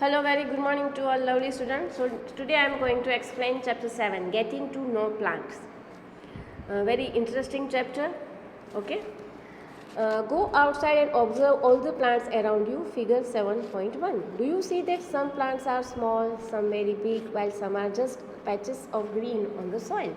Hello, very good morning to all lovely students. So today I am going to explain chapter 7, Getting to Know Plants. A very interesting chapter. Okay. Go outside and observe all the plants around you. Figure 7.1. Do you see that some plants are small, some very big, while some are just patches of green on the soil?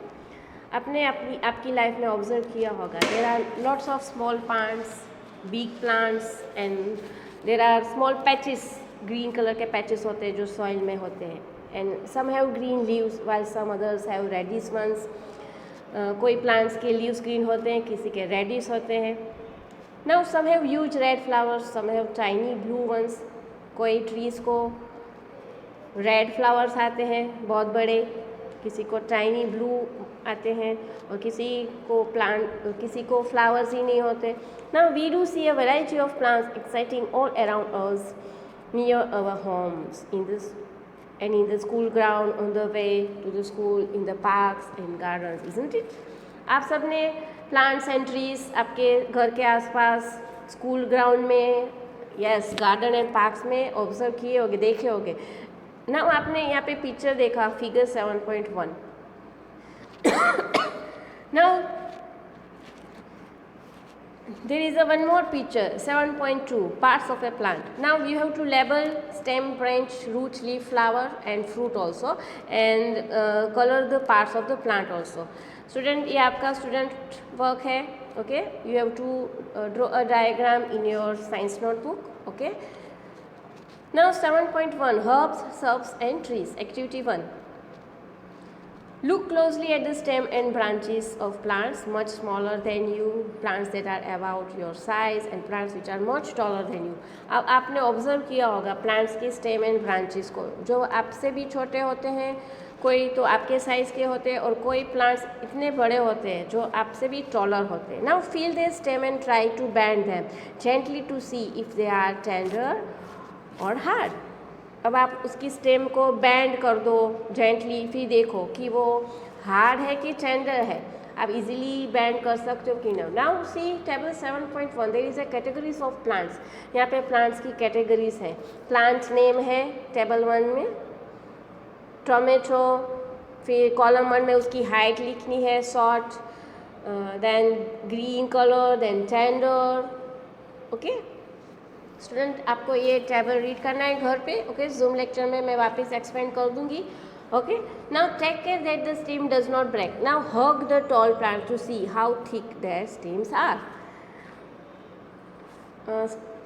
आपने आपकी life में observe किया होगा. There are lots of small plants, big plants, and there are small patches. Green colour के patches होते हैं जो soil में होते हैं. And some have green leaves while some others have reddish ones. कोई प्लांट्स के लीव्स ग्रीन होते हैं, किसी के रेडिश होते हैं. Now some have huge red flowers, some have tiny blue ones. कोई ट्रीज़ को रेड फ्लावर्स आते हैं बहुत बड़े, किसी को टाइनी ब्लू आते हैं और किसी को फ्लावर्स ही नहीं होते. Now we do see a variety of plants exciting all around us near our homes, in the school ground, on the way to the school, in the parks and gardens, isn't it? आप सब ने plants and trees आपके घर के आसपास, school ground में, yes, garden and parks में observe किए होंगे, देखे होंगे ना. आपने यहाँ पे पिक्चर देखा, figure 7.1. Now there is one more picture, 7.2, parts of a plant. Now you have to label stem, branch, root, leaf, flower and fruit also, and color the parts of the plant also. Student, ये आपका student work है. Okay, you have to draw a diagram in your science notebook. Okay, now 7.1, herbs, shrubs and trees. Activity 1. Look closely at the stem and branches of plants much smaller than you, plants that are about your size and plants which are much taller than you. अब आपने observe किया होगा plants के stem and branches को, जो आपसे भी छोटे होते हैं, कोई तो आपके साइज़ के होते हैं और कोई प्लांट्स इतने बड़े होते हैं जो आपसे भी टॉलर होते हैं. Now feel their stem and try to bend them gently to see if they are tender or hard. अब आप उसकी स्टेम को बैंड कर दो जेंटली, फिर देखो कि वो हार्ड है कि टेंडर है. आप इजीली बैंड कर सकते हो कि ना. Now see table 7.1, there is a categories of plants. यहाँ पे प्लांट्स की कैटेगरीज हैं. प्लांट नेम है टेबल 1 में टोमेटो, फिर कॉलम 1 में उसकी हाइट लिखनी है short, then green colour, then tender. Okay student, आपको ये टेबल रीड करना है घर पे. ओके, जूम लेक्चर में मैं वापस एक्सप्लेन कर दूंगी. Okay, now take care that the stem does not break. Now hug the tall plant to see how thick their stems are.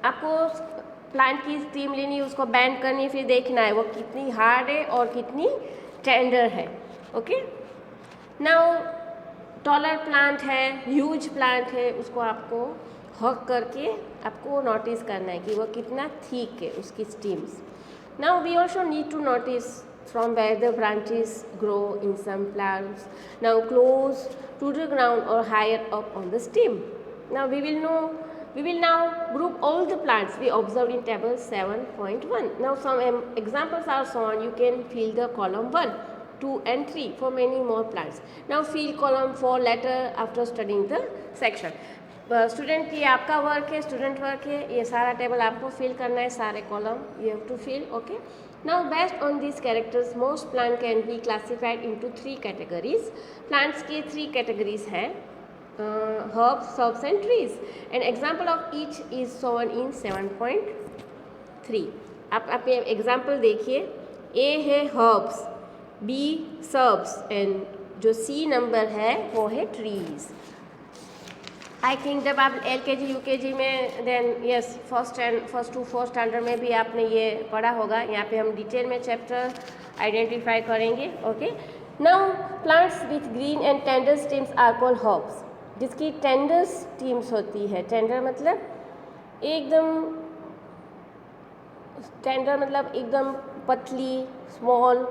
आपको प्लांट की स्टेम लेनी है, उसको बैंड करनी है, फिर देखना है वो कितनी हार्ड है और कितनी टेंडर है. ओके, नाउ टॉलर प्लांट है, ह्यूज प्लांट है, उसको आपको हक करके आपको नोटिस करना है कि वो कितना थिक है उसकी stems. Now we also need to notice from where the branches grow in some plants. Now close to the ground और higher up on the stem. Now we will now group all the plants we observed in table 7.1. Now some examples are shown. You can fill the column 1, 2 and 3 for many more plants. Now fill column 4 later after studying the section. Student, ये आपका work है, student work है. ये सारा table आपको fill करना है, सारे column you have to fill. Okay, now based on this characters most plant can be classified into 3 categories. Plants की 3 कैटेगरीज हैं, herbs, shrubs and trees, and example of each is shown in 7.3. आप example देखिए. ए है herbs, B shrubs and जो सी number है वो है trees. I think जब आप LKG UKG में, then yes first to fourth standard में भी आपने ये पढ़ा होगा. यहाँ पे हम डिटेल में चैप्टर आइडेंटिफाई करेंगे. Okay, now plants with green and tender stems are called herbs. जिसकी टेंडर स्टेम्स होती है, टेंडर मतलब एकदम पतली, स्मॉल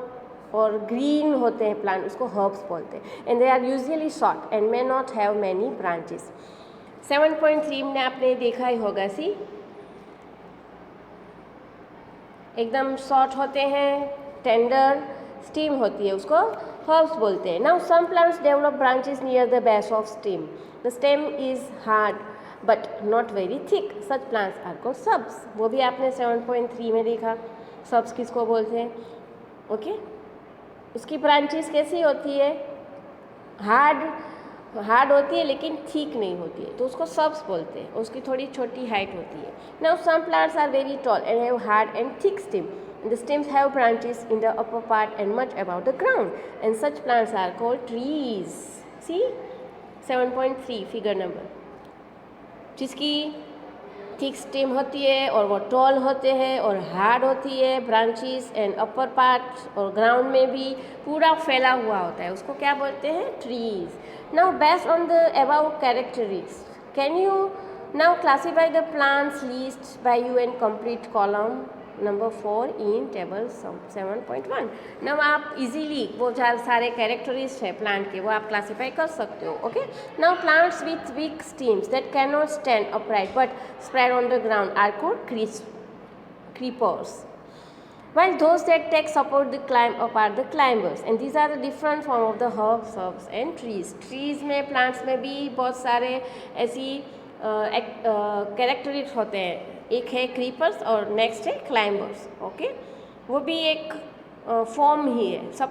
और ग्रीन होते हैं प्लांट, उसको हर्ब्स बोलते हैं. And they are usually short and may not have many branches. 7.3 में आपने देखा ही होगा, सी एकदम शॉर्ट होते हैं, टेंडर स्टेम होती है, उसको हर्ब्स बोलते हैं. Now some plants develop branches near the base of stem. The stem is hard but not very thick. Such plants are called shrubs. वो भी आपने 7.3 में देखा. सब्स किसको बोलते हैं? ओके, उसकी ब्रांचेस कैसी होती है? हार्ड होती है लेकिन ठीक नहीं होती है, तो उसको सब्स बोलते हैं। उसकी थोड़ी छोटी हाइट होती है। Now some plants are very tall and have hard and thick stem. The stems have branches in the upper part and much above the ground, and such plants are called trees. See 7.3 figure number, जिसकी thick stem होती है और वो toll होते हैं और hard होती है ब्रांचेस एंड अपर पार्ट, और ग्राउंड में भी पूरा फैला हुआ होता है, उसको क्या बोलते हैं? Trees. Now based on the above characteristics, can you now classify the plants list by you and complete column number 4 in table 7.1. Now आप इजीली वो सारे कैरेक्टरिस्ट है प्लांट के, वो आप क्लासीफाई कर सकते हो. Okay, now plants with weak stems that can not stand upright but spread on the ground are called creepers, while those that take support the climb up are the climbers, and these are the different form of the herbs, shrubs and trees. trees में plants में भी बहुत सारे ऐसी कैरेक्टरिस्ट होते हैं. एक है क्रीपर्स और नेक्स्ट है क्लाइंबर्स. ओके, वो भी एक फॉर्म ही है. सब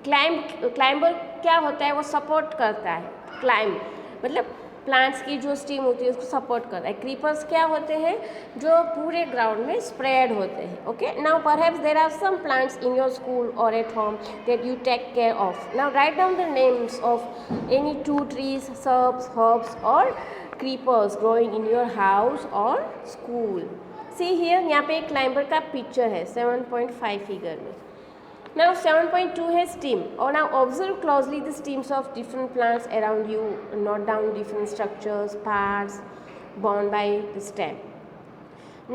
क्लाइंबर क्या होता है? वो सपोर्ट करता है. क्लाइंब मतलब प्लांट्स की जो स्टीम होती है उसको सपोर्ट करता है. क्रीपर्स क्या होते हैं? जो पूरे ग्राउंड में स्प्रेड होते हैं. Okay, now perhaps there are some plants in your school और at home that you take care of. Now write down the names of any 2 trees, shrubs, herbs और creepers growing in your house or school. See here, यहाँ पे एक climber का picture है 7.5 figure में. Now 7.2 है stem. और now observe closely the stems of different plants around you. Note down different structures, parts bound by the stem.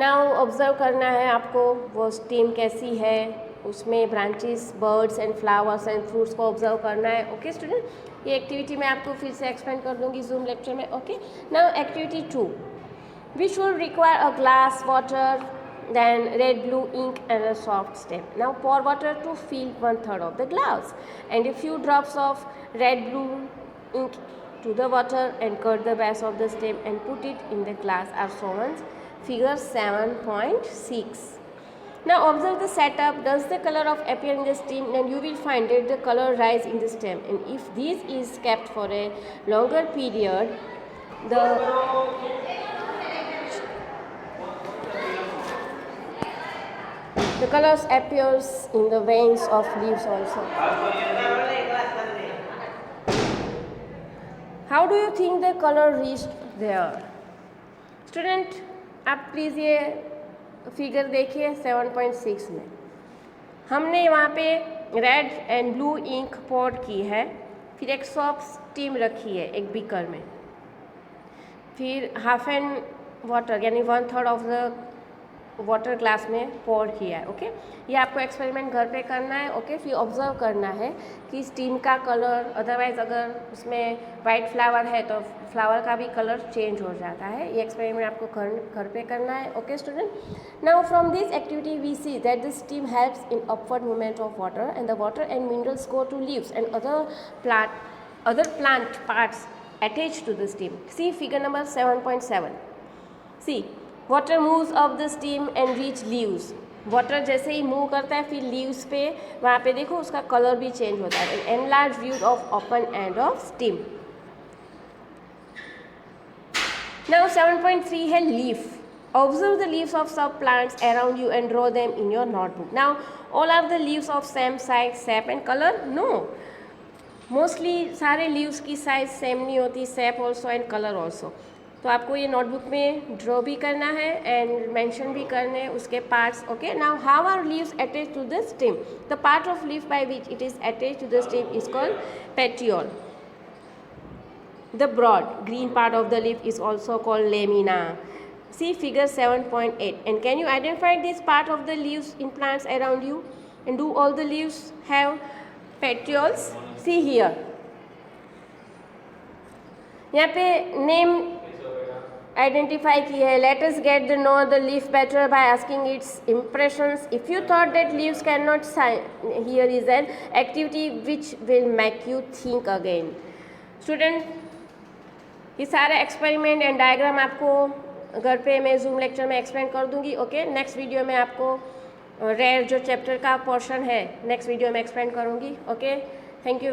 Now observe करना है आपको वो stem कैसी है, उसमें branches, birds and flowers and fruits को ऑब्जर्व करना है. ओके स्टूडेंट, ये एक्टिविटी मैं आपको फिर से एक्सप्लेन कर दूंगी जूम लेक्चर में. Okay, now activity 2, we should require a glass, water, then red blue ink and a soft stem. Now pour water to fill 1/3 of the glass and a few drops of red blue ink to the water and cut the base of the stem and put it in the glass as shown on figure 7.6. Now observe the setup. Does the color of appear in the stem? Then you will find that the color rise in the stem, and if this is kept for a longer period, the colors appears in the veins of leaves also. How do you think the color reached there? Student, आप please ये figure देखिए 7.6 में. हमने वहाँ पे red and blue ink poured की है, फिर एक सॉफ्ट स्टीम रखी है एक बीकर में, फिर हाफ एंड वाटर यानी 1/3 ऑफ द वाटर ग्लास में पोर किया है. ओके, ये आपको एक्सपेरिमेंट घर पे करना है. ओके, फिर ऑब्जर्व करना है कि स्टीम का कलर, अदरवाइज अगर उसमें वाइट फ्लावर है तो फ्लावर का भी कलर चेंज हो जाता है. ये एक्सपेरिमेंट आपको घर पे करना है. Okay student, now from this activity we see that the stem helps in upward movement of water and the water and minerals go to leaves and other plant parts attached to the stem. See figure number 7.7. See water moves of the stem and reach leaves. Water जैसे ही move करता है फिर leaves पे, वहाँ पे देखो उसका कलर भी चेंज होता है. Enlarge view of open end of stem. Now 7.3 है leaf. Observe the leaves of सब plants around you and draw them in your notebook. Now all are the leaves of same size, shape and colour? No, mostly सारे leaves की size same नहीं होती, shape also and colour also. तो आपको ये notebook में draw भी करना है एंड मेंशन भी करने हैं उसके parts. Okay, now how are leaves attach to the stem? The part of leaf by which it is attach to the stem is called petiole. The broad green part of the leaf is also called lamina. See figure 7.8. And can you identify this part of the leaves in plants around you? And do all the leaves have petioles? See here. यहाँ पे name identify की है. Let us get the know the leaf better by asking its impressions. If you thought that leaves cannot sign, here is an activity which will make you think again. Student, ये सारे experiment and diagram आपको घर पे मैं zoom lecture में explain कर दूंगी. Okay, next video में आपको रेयर जो चैप्टर का पोर्शन है नेक्स्ट वीडियो में एक्सप्लेन करूँगी। Okay, thank you.